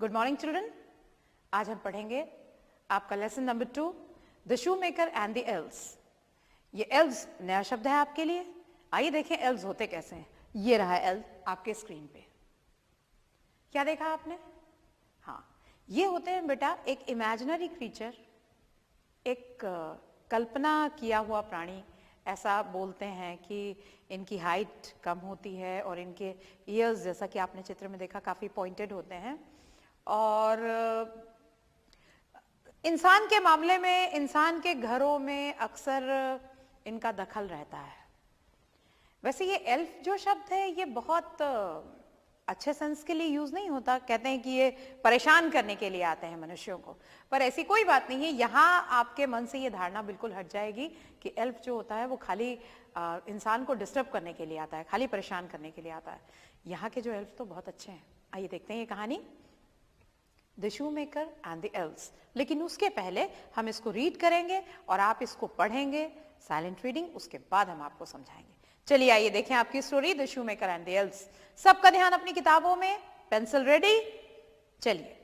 Good morning children. आज हम पढ़ेंगे आपका lesson number 2, the shoe maker and the elves. ये एल्व्स नया शब्द है आपके लिए। आइए देखें एल्व्स होते कैसे हैं। ये रहा एल्व आपके स्क्रीन पे। क्या देखा आपने? हाँ, ये होते हैं बेटा एक इमेजिनरी क्रीचर, एक कल्पना किया हुआ प्राणी। ऐसा बोलते हैं कि इनकी हाइट कम होती है और इनके ईयर्स, जैसा कि आपने चित्र में देखा, काफी पॉइंटेड होते हैं। और इंसान के मामले में, इंसान के घरों में अक्सर इनका दखल रहता है। वैसे ये एल्फ जो शब्द है ये बहुत अच्छे सेंस के लिए यूज नहीं होता। कहते हैं कि ये परेशान करने के लिए आते हैं मनुष्यों को, पर ऐसी कोई बात नहीं है। यहाँ आपके मन से ये धारणा बिल्कुल हट जाएगी कि एल्फ जो होता है वो खाली इंसान को डिस्टर्ब करने के लिए आता है, खाली परेशान करने के लिए आता है। यहाँ के जो एल्फ तो बहुत अच्छे हैं। आइए देखते हैं ये कहानी, the shoe maker and the elves. लेकिन उसके पहले हम इसको रीड करेंगे और आप इसको पढ़ेंगे, साइलेंट रीडिंग, उसके बाद हम आपको समझाएंगे। चलिए आइए देखें आपकी story, the shoe maker and the elves. सबका ध्यान अपनी किताबों में, पेंसिल रेडी। चलिए।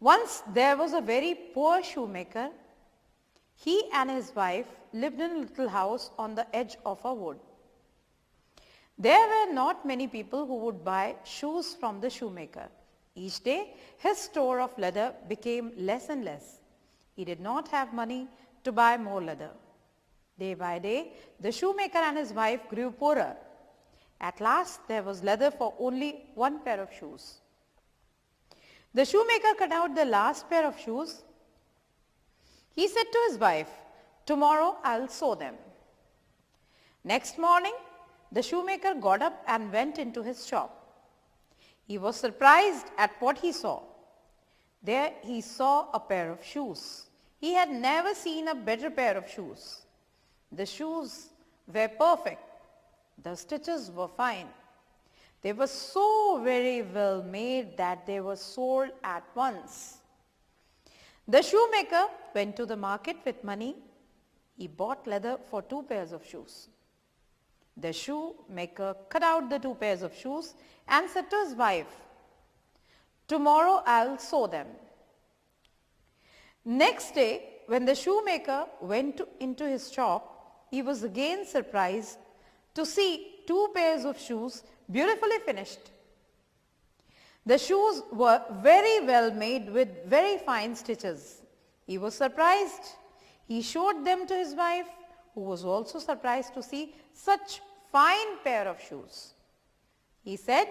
Once there was a very poor shoemaker. He and his wife lived in a little house on the edge of a wood. There were not many people who would buy shoes from the shoemaker. Each day, his store of leather became less and less. He did not have money to buy more leather. Day by day, the shoemaker and his wife grew poorer. At last, there was leather for only one pair of shoes. The shoemaker cut out the last pair of shoes. He said to his wife, "Tomorrow I'll sew them." Next morning, the shoemaker got up and went into his shop. He was surprised at what he saw. There he saw a pair of shoes. He had never seen a better pair of shoes. The shoes were perfect. The stitches were fine. They were so very well made that they were sold at once. The shoemaker went to the market with money. He bought leather for 2 pairs of shoes. The shoemaker cut out the 2 pairs of shoes and said to his wife, "Tomorrow I'll sew them." Next day, when the shoemaker went into his shop, he was again surprised to see 2 pairs of shoes beautifully finished. The shoes were very well made with very fine stitches. He was surprised. He showed them to his wife, who was also surprised to see such fine pair of shoes. He said,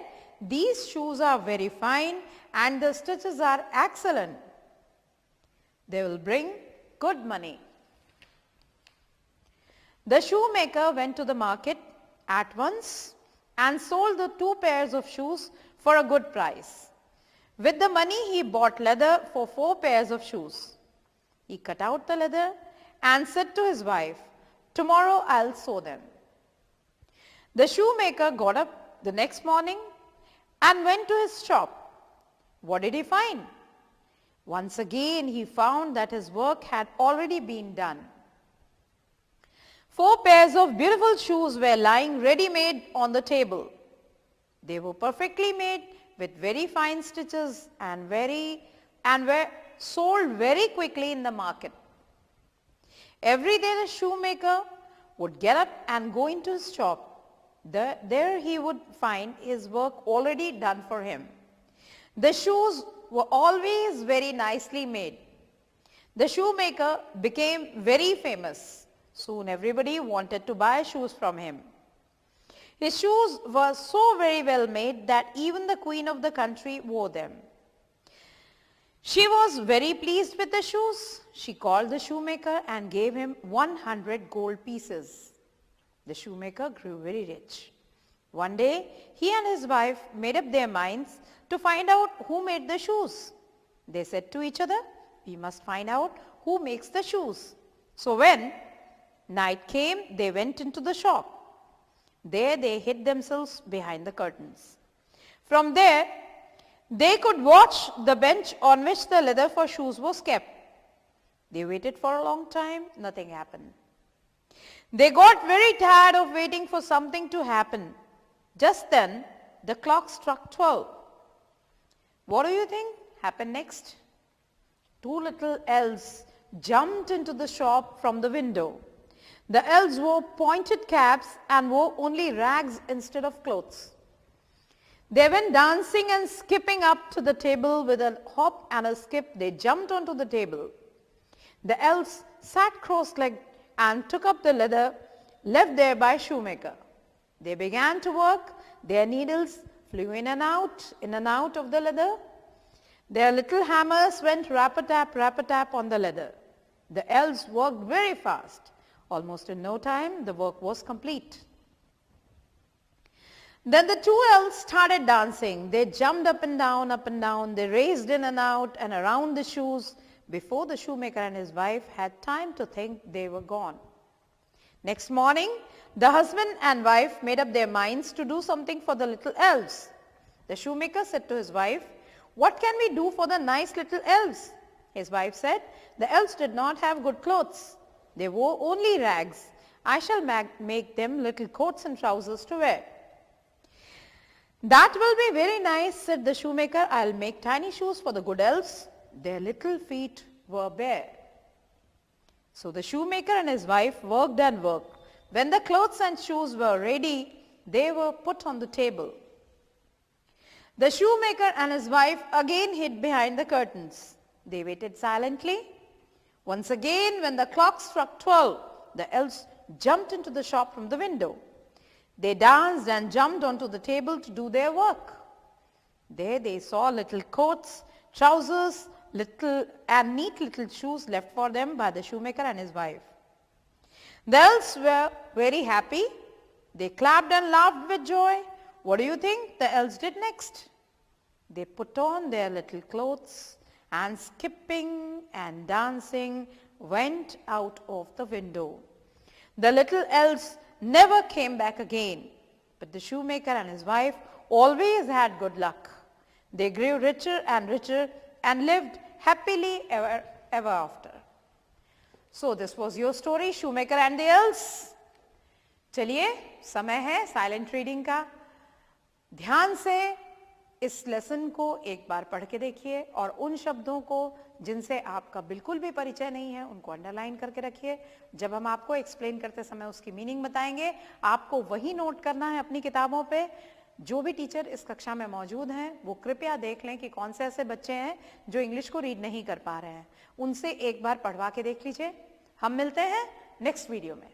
"These shoes are very fine and the stitches are excellent. They will bring good money." The shoemaker went to the market at once and sold the 2 pairs of shoes for a good price. With the money, he bought leather for 4 pairs of shoes. He cut out the leather and said to his wife, "Tomorrow I'll sew them." The shoemaker got up the next morning and went to his shop. What did he find? Once again, he found that his work had already been done. 4 pairs of beautiful shoes were lying ready-made on the table. They were perfectly made with very fine stitches and were sold very quickly in the market. Every day the shoemaker would get up and go into his shop. There he would find his work already done for him. The shoes were always very nicely made. The shoemaker became very famous. Soon everybody wanted to buy shoes from him. His shoes were so very well made that even the queen of the country wore them. She was very pleased with the shoes. She called the shoemaker and gave him 100 gold pieces. The shoemaker grew very rich. One day, he and his wife made up their minds to find out who made the shoes. They said to each other, "We must find out who makes the shoes." So when night came, they went into the shop. There they hid themselves behind the curtains. From there, they could watch the bench on which the leather for shoes was kept. They waited for a long time. Nothing happened. They got very tired of waiting for something to happen. Just then, the clock struck 12. What do you think happened next? Two little elves jumped into the shop from the window. The elves wore pointed caps and wore only rags instead of clothes. They went dancing and skipping up to the table. With a hop and a skip, they jumped onto the table. The elves sat cross-legged and took up the leather left there by shoemaker. They began to work. Their needles flew in and out of the leather. Their little hammers went rap-a-tap on the leather. The elves worked very fast. Almost in no time, the work was complete. Then the two elves started dancing. They jumped up and down. They raced in and out and around the shoes. Before the shoemaker and his wife had time to think, they were gone. Next morning, the husband and wife made up their minds to do something for the little elves. The shoemaker said to his wife, "What can we do for the nice little elves?" His wife said, "The elves did not have good clothes. They wore only rags. I shall make them little coats and trousers to wear." "That will be very nice," said the shoemaker. "I'll make tiny shoes for the good elves. Their little feet were bare." So the shoemaker and his wife worked and worked. When the clothes and shoes were ready, they were put on the table. The shoemaker and his wife again hid behind the curtains. They waited silently. Once again, when the clock struck 12, the elves jumped into the shop from the window. They danced and jumped onto the table to do their work. There they saw little coats, trousers, and neat little shoes left for them by the shoemaker and his wife. The elves were very happy. They clapped and laughed with joy. What do you think the elves did next? They put on their little clothes and, skipping and dancing, went out of the window. The little elves never came back again, but the shoemaker and his wife always had good luck. They grew richer and lived happily ever after. So this was your story, Shoemaker and the Elves. चलिए, समय है silent reading का. ध्यान से इस lesson को एक बार पढ़ के देखिए और उन शब्दों को जिनसे आपका बिल्कुल भी परिचय नहीं है उनको अंडरलाइन करके रखिए. जब हम आपको एक्सप्लेन करते समय उसकी मीनिंग बताएंगे, आपको वही नोट करना है अपनी किताबों पे. जो भी टीचर इस कक्षा में मौजूद हैं वो कृपया देख लें कि कौन से ऐसे बच्चे हैं जो इंग्लिश को रीड नहीं कर पा रहे हैं. उनसे एक बार पढ़वा के देख लीजिए. हम मिलते हैं नेक्स्ट वीडियो में.